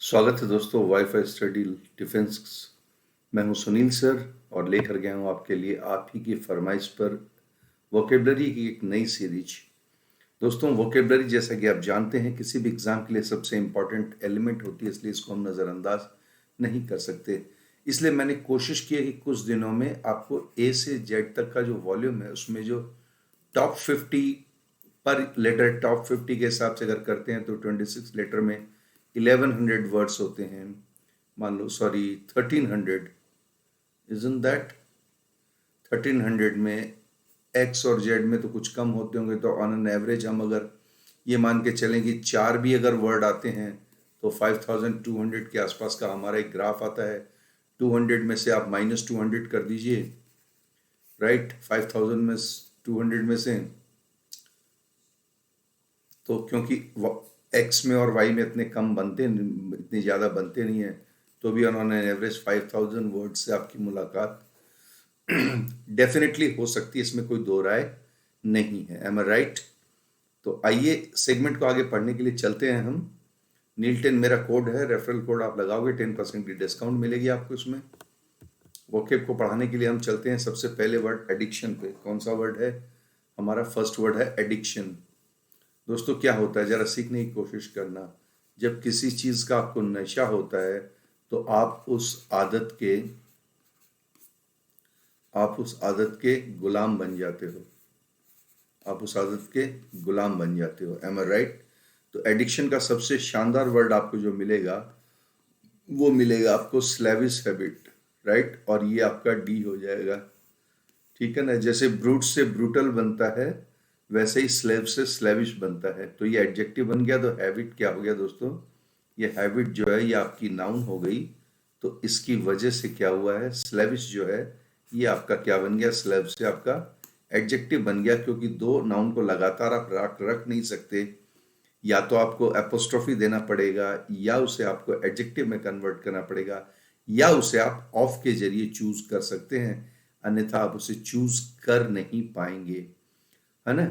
स्वागत है दोस्तों वाईफाई स्टडी डिफेंस। मैं हूं सुनील सर और लेकर गया हूं आपके लिए आप ही की फरमाइश पर वोकेबलरी की एक नई सीरीज। दोस्तों वोकेबलरी जैसा कि आप जानते हैं किसी भी एग्जाम के लिए सबसे इम्पोर्टेंट एलिमेंट होती है, इसलिए इसको हम नज़रअंदाज नहीं कर सकते। इसलिए मैंने कोशिश की है कि कुछ दिनों में आपको ए से जेड तक का जो वॉल्यूम है उसमें जो टॉप 50 पर लेटर, टॉप 50 के हिसाब से अगर करते हैं तो 26 लेटर में 1100 वर्ड्स होते हैं। मान लो 1300, इजंट दैट 1300 में एक्स और जेड में तो कुछ कम होते होंगे, तो ऑन एन एवरेज हम अगर ये मान के चलें कि 4 भी अगर वर्ड आते हैं तो 5200 के आसपास का हमारा एक ग्राफ आता है। 200 में से आप -200 कर दीजिए, राइट। 5000 में 200 में से, तो क्योंकि एक्स में और वाई में इतने कम बनते, इतनी ज़्यादा बनते नहीं है, तो भी उन्होंने एवरेज 5000 वर्ड से आपकी मुलाकात डेफिनेटली हो सकती है, इसमें कोई दो राय नहीं है। एम आई राइट? तो आइए सेगमेंट को आगे पढ़ने के लिए चलते हैं हम। नील10 मेरा कोड है, रेफरल कोड आप लगाओगे 10% की डिस्काउंट मिलेगी आपको इसमें। वोकेब को पढ़ाने के लिए हम चलते हैं सबसे पहले वर्ड एडिक्शन पे। कौन सा वर्ड है हमारा? फर्स्ट वर्ड है एडिक्शन। दोस्तों क्या होता है, जरा सीखने की कोशिश करना। जब किसी चीज का आपको नशा होता है तो आप उस आदत के गुलाम बन जाते हो। आप उस आदत के गुलाम बन जाते हो। एम आई राइट? तो एडिक्शन का सबसे शानदार वर्ड आपको जो मिलेगा वो मिलेगा आपको स्लेविश हैबिट, राइट। और ये आपका डी हो जाएगा, ठीक है ना। जैसे ब्रूट से ब्रूटल बनता है वैसे ही स्लेव से स्लेविश बनता है, तो ये एडजेक्टिव बन गया। तो हैबिट क्या हो गया दोस्तों? ये हैबिट जो है ये आपकी नाउन हो गई। तो इसकी वजह से क्या हुआ है, स्लेविश जो है ये आपका क्या बन गया? स्लेव से आपका एडजेक्टिव बन गया, क्योंकि दो नाउन को लगातार आप रख नहीं सकते। या तो आपको एपोस्ट्रोफी देना पड़ेगा या उसे आपको एडजेक्टिव में कन्वर्ट करना पड़ेगा, या उसे आप ऑफ के जरिए चूज कर सकते हैं, अन्यथा आप उसे चूज कर नहीं पाएंगे, है ना।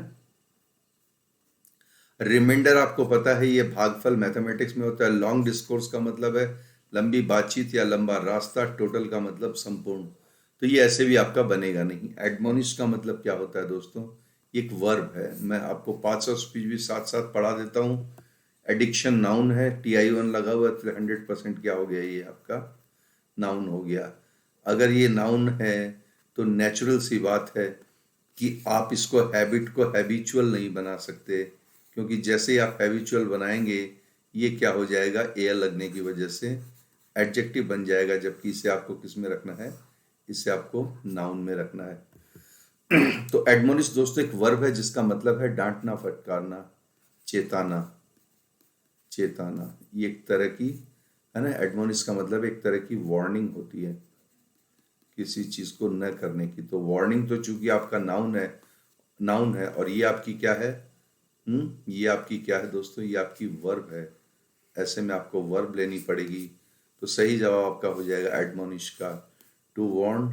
रिमाइंडर आपको पता है ये भागफल मैथमेटिक्स में होता है। लॉन्ग डिस्कोर्स का मतलब है लंबी बातचीत या लंबा रास्ता। टोटल का मतलब संपूर्ण। तो ये ऐसे भी आपका बनेगा नहीं। एडमोनिश का मतलब क्या होता है दोस्तों? एक वर्ब है। मैं आपको पार्ट्स ऑफ स्पीच भी साथ साथ पढ़ा देता हूँ। एडिक्शन नाउन है, TION लगा हुआ है, 100% क्या हो गया? ये आपका नाउन हो गया। अगर ये नाउन है तो नेचुरल सी बात है कि आप इसको हैबिट को हैबिचुअल नहीं बना सकते, क्योंकि जैसे ही आप हैबिचुअल बनाएंगे ये क्या हो जाएगा? एयर लगने की वजह से एडजेक्टिव बन जाएगा, जबकि इसे आपको किस में रखना है? इसे आपको नाउन में रखना है। तो एडमोनिश दोस्तों एक वर्ब है जिसका मतलब है डांटना, फटकारना, चेताना। चेताना ये एक तरह की है ना। एडमोनिश का मतलब एक तरह की वार्निंग होती है किसी चीज को न करने की। तो वार्निंग तो चूंकि आपका नाउन है और ये आपकी क्या है? ये आपकी क्या है दोस्तों? ये आपकी वर्ब है। ऐसे में आपको वर्ब लेनी पड़ेगी। तो सही जवाब आपका हो जाएगा एडमोनिश का। To warn.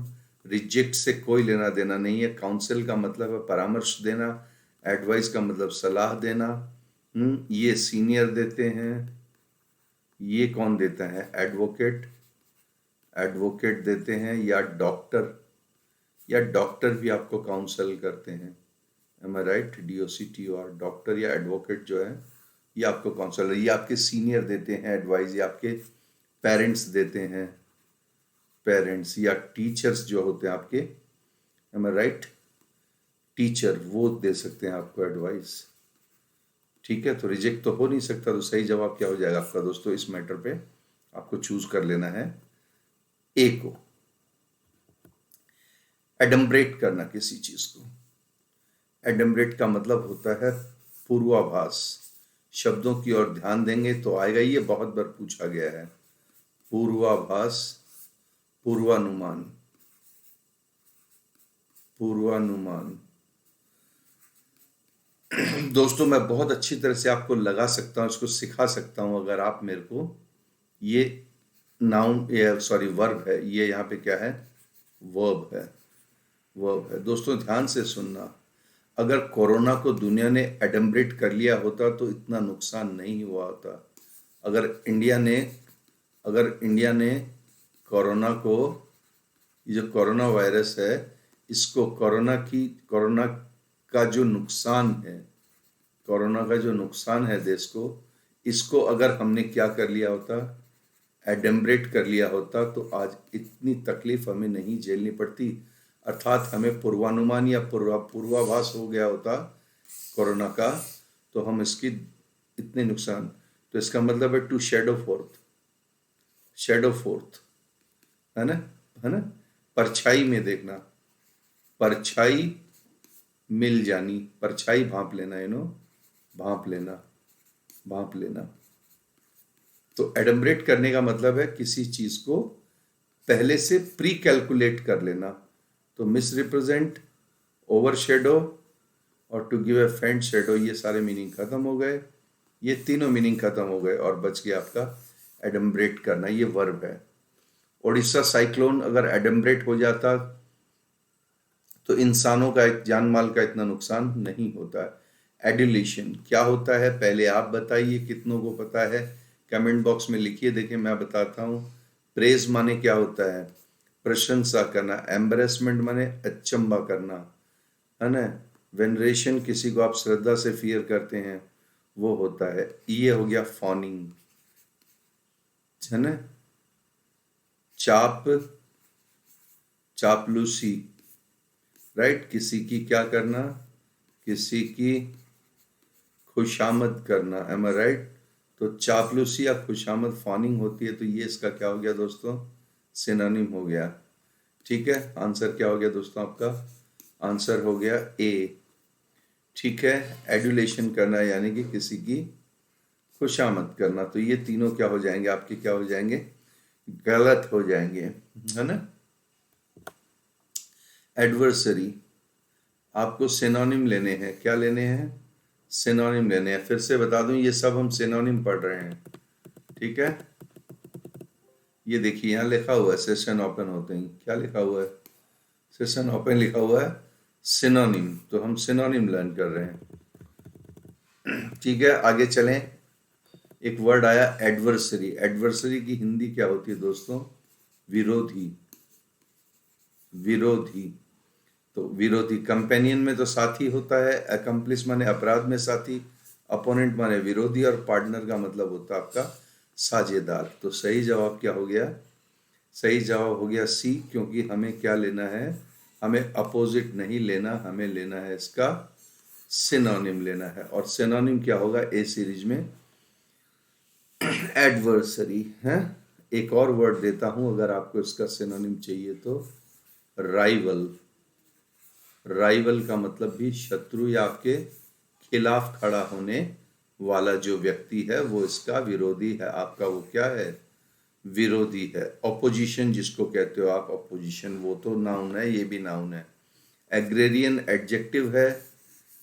रिजेक्ट से कोई लेना देना नहीं है। काउंसिल का मतलब है परामर्श देना। एडवाइस का मतलब सलाह देना। ये सीनियर देते हैं। ये कौन देता है? एडवोकेट। एडवोकेट देते हैं, या डॉक्टर। या डॉक्टर भी आपको काउंसल करते हैं। एम आई राइट? DOCTOR। डॉक्टर या एडवोकेट जो है ये आपको काउंसलर, ये आपके सीनियर देते हैं एडवाइस, या आपके पेरेंट्स देते हैं। पेरेंट्स या टीचर्स जो होते हैं आपके, एम आई राइट? टीचर वो दे सकते हैं आपको एडवाइस, ठीक है। तो रिजेक्ट तो हो नहीं सकता। तो सही जवाब क्या हो जाएगा आपका दोस्तों? इस मैटर पे आपको चूज कर लेना है ए को। एडम्ब्रेट करना किसी चीज को। एडम्ब्रेट का मतलब होता है पूर्वाभास। शब्दों की ओर ध्यान देंगे तो आएगा, ये बहुत बार पूछा गया है। पूर्वाभास, पूर्वानुमान, पूर्वानुमान। दोस्तों मैं बहुत अच्छी तरह से आपको लगा सकता हूं, इसको सिखा सकता हूं, अगर आप मेरे को ये नाउन या सॉरी वर्ब है, ये यहाँ पे क्या है? वर्ब है। वर्ब है। दोस्तों ध्यान से सुनना। अगर कोरोना को दुनिया ने एडम्ब्रेट कर लिया होता तो इतना नुकसान नहीं हुआ होता। अगर इंडिया ने अगर इंडिया ने कोरोना को, ये जो कोरोना वायरस है, इसको कोरोना का जो नुकसान है, कोरोना का जो नुकसान है देश को, इसको अगर हमने क्या कर लिया होता, एडम्ब्रेट कर लिया होता, तो आज इतनी तकलीफ हमें नहीं झेलनी पड़ती। अर्थात हमें पूर्वानुमान या पूर्वाभास हो गया होता कोरोना का, तो हम इसकी इतने नुकसान, तो इसका मतलब है टू शेडो फोर्थ, है ना, है ना, परछाई में देखना, परछाई मिल जानी, परछाई भांप लेना, भांप लेना, भांप लेना। तो एडम्ब्रेट करने का मतलब है किसी चीज को पहले से प्री कैलकुलेट कर लेना। तो मिस रिप्रेजेंट, ओवर शेडो और टू गिव ए फेंट शेडो, ये सारे मीनिंग खत्म हो गए, ये तीनों मीनिंग खत्म हो गए और बच गया आपका एडम्ब्रेट करना, ये वर्ब है। ओडिशा साइक्लोन अगर एडम्ब्रेट हो जाता तो इंसानों का, जान माल का इतना नुकसान नहीं होता है। एडुलेशन क्या होता है, पहले आप बताइए, कितनों को पता है, कमेंट बॉक्स में लिखिए, देखिए मैं बताता हूँ। प्रेज माने क्या होता है, प्रशंसा करना। एम्बरेसमेंट माने अचंभा करना, है ना। वेनरेशन, किसी को आप श्रद्धा से फियर करते हैं, वो होता है। ये हो गया फॉनिंग, है ना। चाप, चापलूसी, राइट, किसी की क्या करना, किसी की खुशामद करना, एम आई राइट। तो चापलूसी या खुशामद फॉनिंग होती है, तो ये इसका क्या हो गया दोस्तों, सिनोनिम हो गया। ठीक है, आंसर क्या हो गया दोस्तों, आपका आंसर हो गया ए। ठीक है, एडुलेशन करना यानी कि किसी की खुशामद करना, तो ये तीनों क्या हो जाएंगे आपके, क्या हो जाएंगे, गलत हो जाएंगे, है ना। एडवर्सरी, आपको सिनोनिम लेने हैं, क्या लेने हैं, सिनोनिम लेने हैं। फिर से बता दूं, ये सब हम सिनोनिम पढ़ रहे हैं, ठीक है। ये देखिए यहाँ लिखा हुआ है सेशन ओपन होते ही, क्या लिखा हुआ है, सेशन ओपन लिखा हुआ है सिनोनिम, तो हम सिनोनिम लर्न कर रहे हैं। ठीक है, आगे चलें। एक वर्ड आया एडवर्सरी, एडवर्सरी की हिंदी क्या होती है दोस्तों, विरोधी, विरोधी। तो विरोधी, कंपेनियन में तो साथी होता है, अकम्प्लिस माने अपराध में साथी, अपोनेंट माने विरोधी, और पार्टनर का मतलब होता है आपका साझेदार। तो सही जवाब क्या हो गया, सही जवाब हो गया सी, क्योंकि हमें क्या लेना है, हमें अपोजिट नहीं लेना, हमें लेना है इसका सिनोनिम लेना है। और सिनोनिम क्या होगा ए सीरीज में, एडवर्सरी है। एक और वर्ड देता हूं अगर आपको इसका सिनोनिम चाहिए तो, राइवल। राइवल का मतलब भी शत्रु या आपके खिलाफ खड़ा होने वाला जो व्यक्ति है, वो इसका विरोधी है, आपका वो क्या है, विरोधी है। ऑपोजिशन जिसको कहते हो आप, ऑपोजिशन, वो तो नाउन है, ये भी नाउन है। एग्रेरियन एडजेक्टिव है,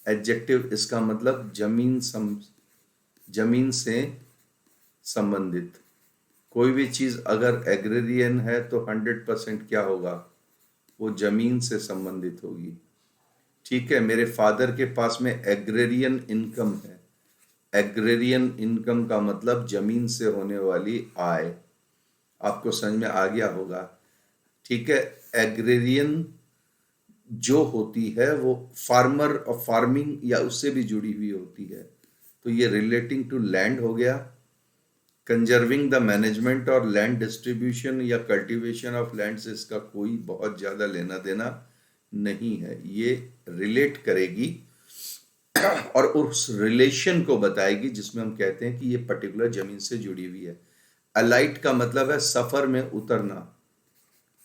एडजेक्टिव इसका मतलब जमीन से संबंधित। कोई भी चीज अगर एग्रेरियन है तो 100% क्या होगा, वो जमीन से संबंधित होगी। ठीक है, मेरे फादर के पास में एग्रेरियन इनकम है, एग्रेरियन इनकम का मतलब जमीन से होने वाली आय, आपको समझ में आ गया होगा। ठीक है, एग्रेरियन जो होती है वो फार्मर और फार्मिंग या उससे भी जुड़ी हुई होती है, तो ये रिलेटिंग टू लैंड हो गया। कंजर्विंग द मैनेजमेंट और लैंड डिस्ट्रीब्यूशन या कल्टीवेशन ऑफ लैंड से इसका कोई बहुत ज्यादा लेना देना नहीं है, ये रिलेट करेगी और उस रिलेशन को बताएगी जिसमें हम कहते हैं कि ये पर्टिकुलर जमीन से जुड़ी हुई है। अलाइट का मतलब है सफर में उतरना,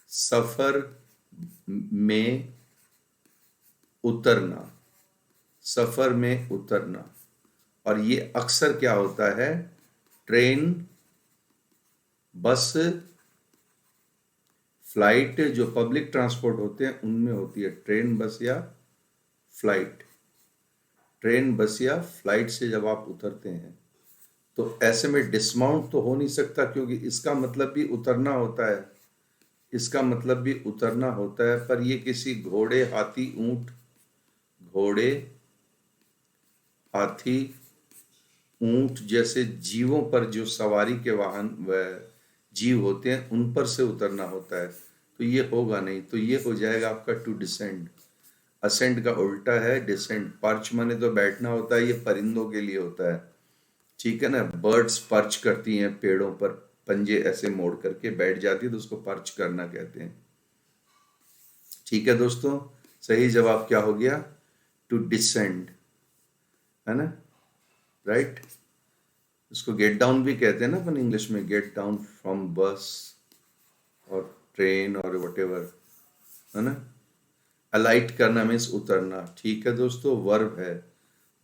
सफर में उतरना, सफर में उतरना। और ये अक्सर क्या होता है, ट्रेन, बस, फ्लाइट, जो पब्लिक ट्रांसपोर्ट होते हैं उनमें होती है, ट्रेन, बस या फ्लाइट। ट्रेन, बस या फ्लाइट से जब आप उतरते हैं तो ऐसे में डिसमाउंट तो हो नहीं सकता, क्योंकि इसका मतलब भी उतरना होता है, इसका मतलब भी उतरना होता है। पर ये किसी घोड़े, हाथी, ऊंट, घोड़े, हाथी, ऊंट जैसे जीवों पर जो सवारी के वाहन जीव होते हैं उन पर से उतरना होता है, तो ये होगा नहीं। तो ये हो जाएगा आपका टू डिसेंड। असेंड का उल्टा है डिसेंड। पर्च माने तो बैठना होता है, ये परिंदों के लिए होता है, ठीक है ना। बर्ड्स पर्च करती हैं पेड़ों पर, पंजे ऐसे मोड़ करके बैठ जाती है, तो उसको पर्च करना कहते हैं। ठीक है दोस्तों, सही जवाब क्या हो गया? टू डिसेंड, है ना, राइट। इसको गेट डाउन भी कहते हैं ना अपन इंग्लिश में, गेट डाउन फ्रॉम बस और ट्रेन और व्हाटएवर, है ना। अलाइट करना मीन्स उतरना। ठीक है दोस्तों, वर्ब है।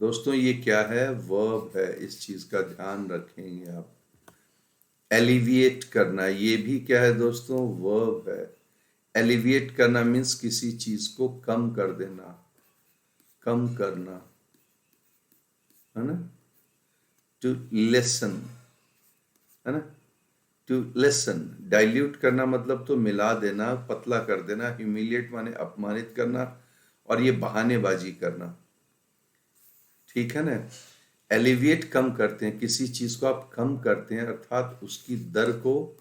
दोस्तों ये क्या है? वर्ब है, इस चीज का ध्यान रखेंगे आप। एलिविएट करना, ये भी क्या है दोस्तों? वर्ब है। एलिविएट करना मीन्स किसी चीज को कम कर देना, कम करना, है ना। टू लेसन, है ना, टू लेसन। डाइल्यूट करना मतलब तो मिला देना, पतला कर देना। ह्यूमिलिएट माने अपमानित करना, और ये बहानेबाजी करना, ठीक है ना। एलिविएट कम करते हैं, किसी चीज को आप कम करते हैं, अर्थात उसकी दर को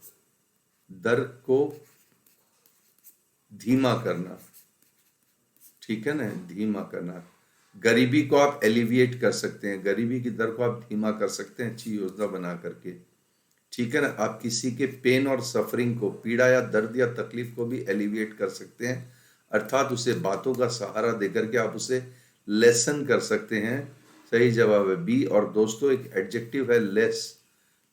धीमा करना, ठीक है ना, धीमा करना। गरीबी को आप एलिविएट कर सकते हैं, गरीबी की दर को आप धीमा कर सकते हैं अच्छी योजना बना करके, ठीक है ना। आप किसी के पेन और सफरिंग को, पीड़ा या दर्द या तकलीफ को भी एलिविएट कर सकते हैं, अर्थात उसे बातों का सहारा देकर के आप उसे लेसन कर सकते हैं। सही जवाब है बी। और दोस्तों एक एडजेक्टिव है लेस,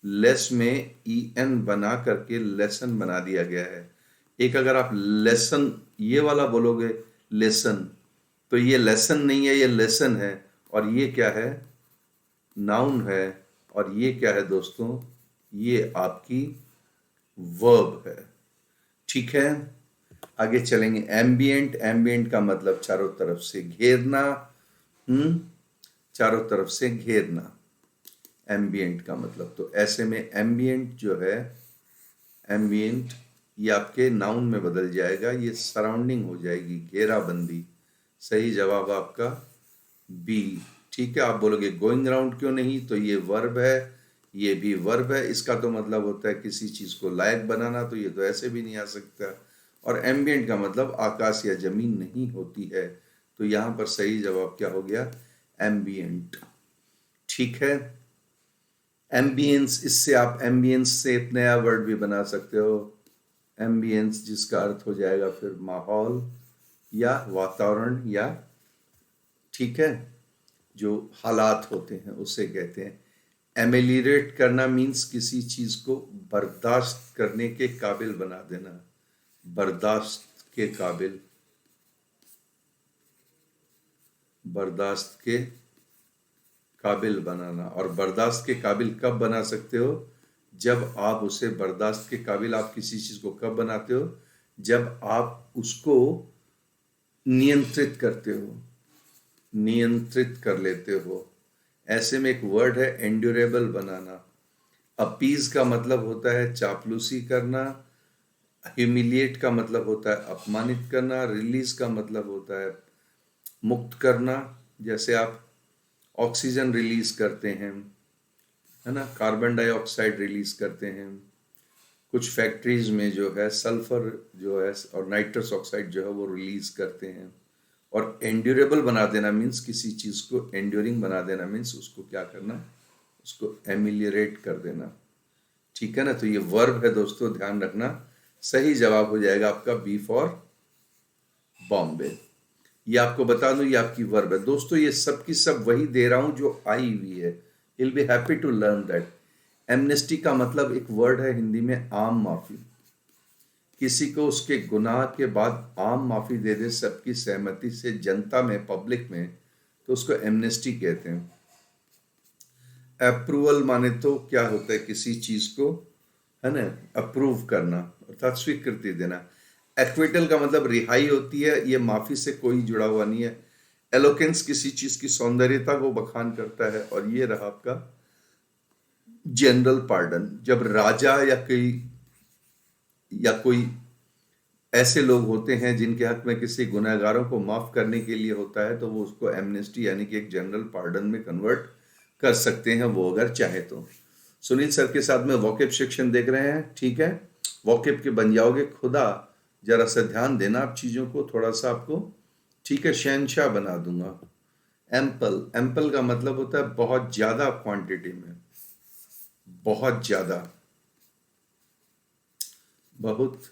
लेस में en बना करके लेसन बना दिया गया है। एक अगर आप लेसन ये वाला बोलोगे लेसन, तो ये लेसन नहीं है, ये लेसन है। और ये क्या है? नाउन है। और ये क्या है दोस्तों? ये आपकी वर्ब है, ठीक है। आगे चलेंगे। एम्बिएंट, एम्बिएंट का मतलब चारों तरफ से घेरना, चारों तरफ से घेरना, एम्बिएंट का मतलब। तो ऐसे में एम्बिएंट जो है, एम्बिएंट ये आपके नाउन में बदल जाएगा, ये सराउंडिंग हो जाएगी, घेराबंदी। सही जवाब आपका बी, ठीक है। आप बोलोगे गोइंग अराउंड क्यों नहीं? तो ये वर्ब है, ये भी वर्ब है। इसका तो मतलब होता है किसी चीज को लायक बनाना, तो ये तो ऐसे भी नहीं आ सकता। और एम्बिएंट का मतलब आकाश या जमीन नहीं होती है, तो यहां पर सही जवाब क्या हो गया? एम्बिएंट, ठीक है। एम्बियंस, इससे आप एम्बियंस से एक नया वर्ड भी बना सकते हो, एम्बियंस, जिसका अर्थ हो जाएगा फिर माहौल या वातावरण, या ठीक है, जो हालात होते हैं उसे कहते हैं। एमेलिरेट करना मीन्स किसी चीज को बर्दाश्त करने के काबिल बना देना, बर्दाश्त के काबिल, बर्दाश्त के काबिल बनाना। और बर्दाश्त के काबिल कब बना सकते हो? जब आप उसे बर्दाश्त के काबिल, आप किसी चीज को कब बनाते हो? जब आप उसको नियंत्रित करते हो, नियंत्रित कर लेते हो। ऐसे में एक वर्ड है एंड्यूरेबल बनाना। अपीज का मतलब होता है चापलूसी करना, ह्यूमिलिएट का मतलब होता है अपमानित करना, रिलीज का मतलब होता है मुक्त करना। जैसे आप ऑक्सीजन रिलीज करते हैं, है ना, कार्बन डाइऑक्साइड रिलीज करते हैं। कुछ फैक्ट्रीज में जो है सल्फर जो है और नाइट्रस ऑक्साइड जो है वो रिलीज करते हैं। और एंड्यूरेबल बना देना मीन्स किसी चीज को एंड्योरिंग बना देना मीन्स उसको क्या करना? उसको एमिलियरेट कर देना, ठीक है ना। तो ये वर्ब है दोस्तों, ध्यान रखना। सही जवाब हो जाएगा आपका बी फॉर बॉम्बे। ये आपको बता दूं, ये आपकी वर्ब है दोस्तों। ये सब की सब वही दे रहा हूं जो आई हुई है। Will be happy to learn that. Amnesty का मतलब एक वर्ड है हिंदी में आम माफी। किसी को उसके गुनाह के बाद आम माफी दे दे सबकी सहमति से, जनता में, पब्लिक में, तो उसको एमनेस्टी कहते हैं। अप्रूवल माने तो क्या होता है? किसी चीज को, है ना, अप्रूव करना अर्थात स्वीकृति देना। एक्विटल का मतलब रिहाई होती है, ये माफी से कोई जुड़ा हुआ नहीं है। एलोकेंस किसी चीज की सौंदर्यता को बखान करता है। और ये रहा आपका जनरल पार्डन, जब राजा या कोई ऐसे लोग होते हैं जिनके हक में किसी गुनहगारों को माफ करने के लिए होता है, तो वो उसको एमनेस्टी यानी कि एक जनरल पार्डन में कन्वर्ट कर सकते हैं वो अगर चाहे तो। सुनील सर के साथ में वॉकेब सेक्शन देख रहे हैं, ठीक है, वॉकेब के बन जाओगे। खुदा जरा सा ध्यान देना आप चीजों को, थोड़ा सा आपको, ठीक है, शहनशाह बना दूंगा। एम्पल, एम्पल का मतलब होता है बहुत ज्यादा क्वांटिटी में, बहुत ज्यादा, बहुत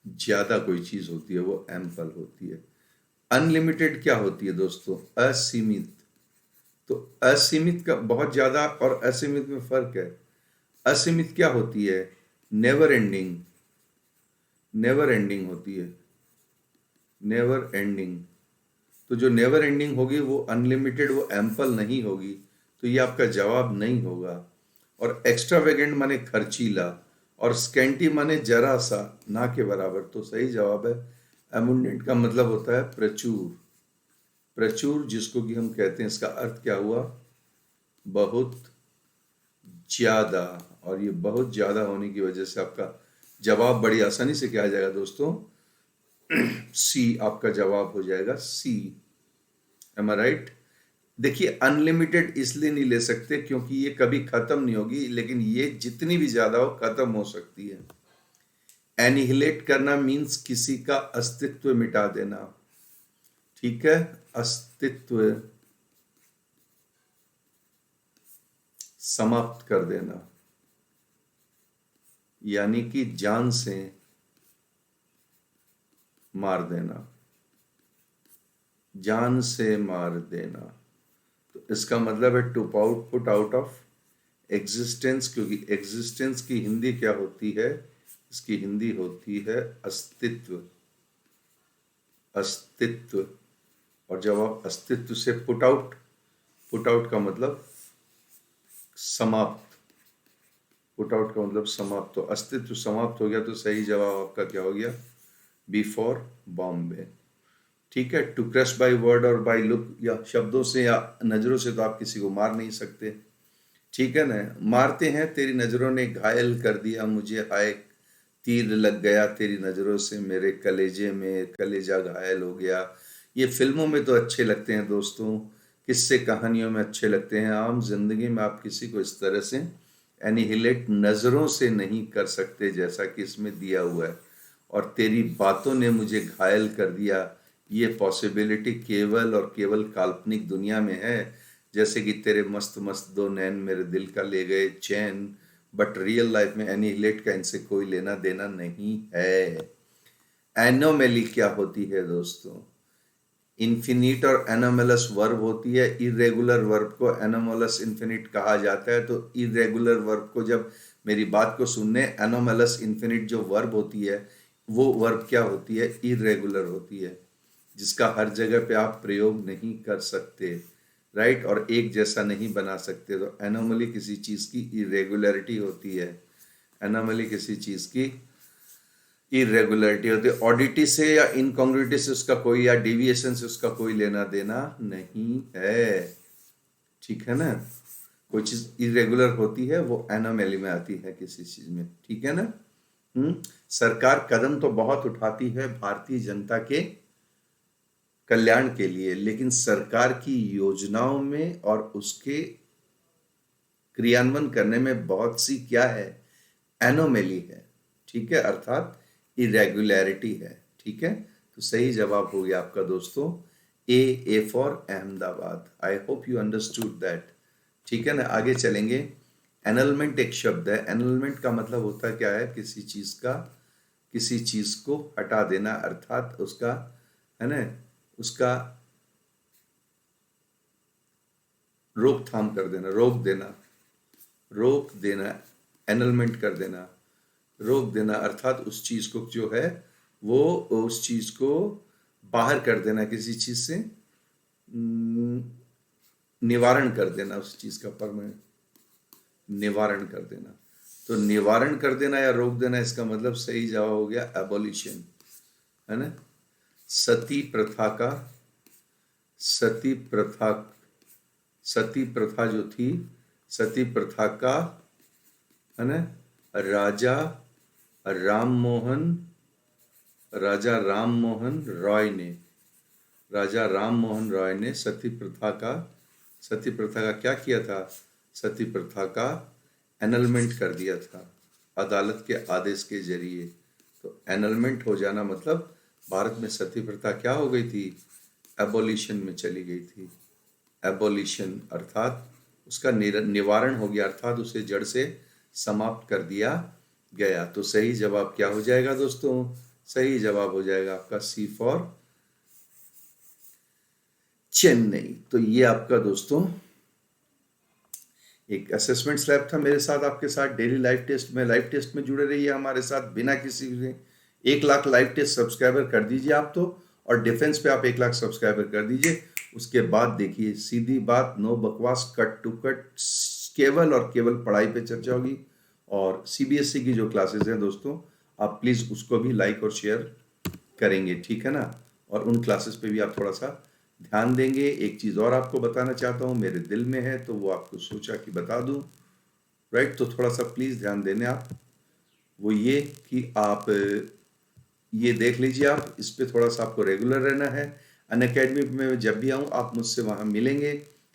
ज्यादा कोई चीज होती है वो एम्पल होती है। अनलिमिटेड क्या होती है दोस्तों? असीमित। तो असीमित का बहुत ज्यादा और असीमित में फर्क है। असीमित क्या होती है? नेवर एंडिंग, नेवर एंडिंग होती है, नेवर एंडिंग। तो जो नेवर एंडिंग होगी वो अनलिमिटेड, वो एम्पल नहीं होगी, तो ये आपका जवाब नहीं होगा। और एक्स्ट्रावेगेंट माने खर्चीला, और स्कैंटी माने जरा सा, ना के बराबर, तो सही जवाब है अबुंडेंट का मतलब होता है प्रचुर। प्रचुर जिसको कि हम कहते हैं, इसका अर्थ क्या हुआ? बहुत ज्यादा। और ये बहुत ज्यादा होने की वजह से आपका जवाब बड़ी आसानी से क्या आ जाएगा दोस्तों? सी आपका जवाब हो जाएगा, सी। एम आई राइट? देखिए अनलिमिटेड इसलिए नहीं ले सकते क्योंकि ये कभी खत्म नहीं होगी, लेकिन ये जितनी भी ज्यादा हो खत्म हो सकती है। एनिहिलेट करना मीन्स किसी का अस्तित्व मिटा देना, ठीक है, अस्तित्व समाप्त कर देना, यानी कि जान से मार देना, जान से मार देना। तो इसका मतलब है to put out of existence, क्योंकि एग्जिस्टेंस की हिंदी क्या होती है? इसकी हिंदी होती है अस्तित्व, अस्तित्व। और जब आप अस्तित्व से पुट आउट, पुट आउट का मतलब समाप्त, पुट आउट का मतलब समाप्त, तो अस्तित्व समाप्त हो गया, तो सही जवाब आपका क्या हो गया? बी फॉर बॉम्बे, ठीक है। टू क्रश बाय वर्ड और बाय लुक, या शब्दों से या नजरों से तो आप किसी को मार नहीं सकते, ठीक है ना। मारते हैं, तेरी नजरों ने घायल कर दिया मुझे, हाय तीर लग गया तेरी नजरों से मेरे कलेजे में, कलेजा घायल हो गया। ये फिल्मों में तो अच्छे लगते हैं दोस्तों, किस्से कहानियों में अच्छे लगते हैं, आम जिंदगी में आप किसी को इस तरह से एनिहिलेट नजरों से नहीं कर सकते जैसा कि इसमें दिया हुआ है। और तेरी बातों ने मुझे घायल कर दिया, ये पॉसिबिलिटी केवल और केवल काल्पनिक दुनिया में है, जैसे कि तेरे मस्त मस्त दो नैन मेरे दिल का ले गए चैन। बट रियल लाइफ में एनिहिलेट का इनसे कोई लेना देना नहीं है। एनोमेली क्या होती है दोस्तों? इन्फिनिट और एनोमेलस वर्ब होती है। इरेगुलर वर्ब को एनोमलस इन्फिनिट कहा जाता है। तो इरेगुलर वर्ब को जब मेरी बात को सुनने, एनोमलस इन्फिनिट जो वर्ब होती है वो वर्ब क्या होती है? इरेगुलर होती है, जिसका हर जगह पे आप प्रयोग नहीं कर सकते, राइट, और एक जैसा नहीं बना सकते। तो एनोमली किसी चीज की इरेगुलरिटी होती है, एनोमली किसी चीज की इरेगुलरिटी होती है। ऑडिटी से या इनकॉन्ग्रुइटी से उसका कोई, या डिविएशन से उसका कोई लेना देना नहीं है, ठीक है ना। कोई चीज इरेगुलर होती है वो एनोमली में आती है किसी चीज में, ठीक है ना। सरकार कदम तो बहुत उठाती है भारतीय जनता के कल्याण के लिए, लेकिन सरकार की योजनाओं में और उसके क्रियान्वयन करने में बहुत सी क्या है? एनोमेली है, ठीक है, अर्थात इरेगुलरिटी है, ठीक है। तो सही जवाब हो गया आपका दोस्तों A for Ahmedabad. I hope you understood that, ठीक है ना। आगे चलेंगे। एनलमेंट एक शब्द है। एनलमेंट का मतलब होता है क्या है? किसी चीज का, किसी चीज को हटा देना, अर्थात उसका, है ना, उसका रोकथाम कर देना, रोक देना, रोक देना, एनलमेंट कर देना, रोक देना, अर्थात उस चीज को जो है वो, उस चीज को बाहर कर देना, किसी चीज से निवारण कर देना, उस चीज का परमानेंट निवारण कर देना। तो निवारण कर देना या रोक देना, इसका मतलब सही जवाब हो गया एबोलिशन, है ना। सती प्रथा का, सती प्रथा, सती प्रथा जो थी, सती प्रथा का, है ना, राजा राम मोहन, राजा राम मोहन रॉय ने, राजा राम मोहन रॉय ने सती प्रथा का, सती प्रथा का क्या किया था? सती प्रथा का एनलमेंट कर दिया था अदालत के आदेश के जरिए। तो एनलमेंट हो जाना मतलब भारत में सती प्रथा क्या हो गई थी, एबोलिशन में चली गई थी। एबोलिशन अर्थात उसका निवारण हो गया, अर्थात उसे जड़ से समाप्त कर दिया गया। तो सही जवाब क्या हो जाएगा दोस्तों, सही जवाब हो जाएगा आपका सी फॉर चेन्नई। तो ये आपका दोस्तों एक असेसमेंट स्लैब था मेरे साथ, आपके साथ डेली लाइव टेस्ट में जुड़े रहिए हमारे साथ बिना किसी से। 1 लाख लाइव टेस्ट सब्सक्राइबर कर दीजिए आप तो, और डिफेंस पे आप 1 लाख सब्सक्राइबर कर दीजिए। उसके बाद देखिए सीधी बात, नो बकवास, कट टू कट, केवल और केवल पढ़ाई पे चर्चा होगी। और सीबीएसई की जो क्लासेस हैं दोस्तों, आप प्लीज उसको भी लाइक और शेयर करेंगे, ठीक है ना। और उन क्लासेस पे भी आप थोड़ा सा ध्यान देंगे। एक चीज़ और आपको बताना चाहता हूँ, मेरे दिल में है तो वो आपको सोचा कि बता दूँ, राइट। तो थोड़ा सा प्लीज़ ध्यान देने आप, वो ये कि आप ये देख लीजिए, आप इस पे थोड़ा सा आपको रेगुलर रहना है। अनअकैडमी में जब भी आऊँ आप मुझसे वहाँ मिलेंगे,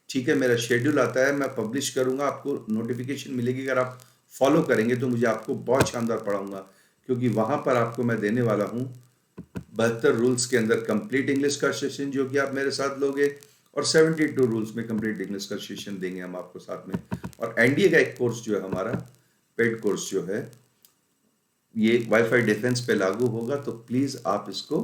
ठीक है। मेरा शेड्यूल आता है, मैं पब्लिश करूँगा, आपको नोटिफिकेशन मिलेगी। अगर आप फॉलो करेंगे तो मुझे आपको बहुत शानदार पढ़ाऊँगा, क्योंकि वहाँ पर आपको मैं देने वाला हूँ 72 रूल्स के अंदर कंप्लीट इंग्लिश का सेशन जो कि आप मेरे साथ लोगे, और 72 रूल्स में कंप्लीट इंग्लिश का सेशन देंगे हम आपको साथ में। और एनडीए का एक कोर्स जो है हमारा पेड कोर्स जो है, ये वाईफाई डिफेंस पे लागू होगा। तो प्लीज़ आप इसको,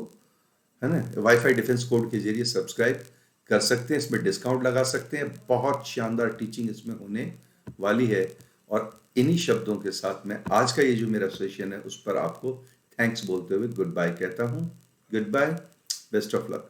है ना, वाईफाई डिफेंस कोड के जरिए सब्सक्राइब कर सकते हैं, इसमें डिस्काउंट लगा सकते हैं। बहुत शानदार टीचिंग इसमें होने वाली है। और इन्हीं शब्दों के साथ मैं आज का ये जो मेरा सेशन है उस पर आपको थैंक्स बोलते हुए गुड बाय कहता हूँ। Goodbye, best of luck.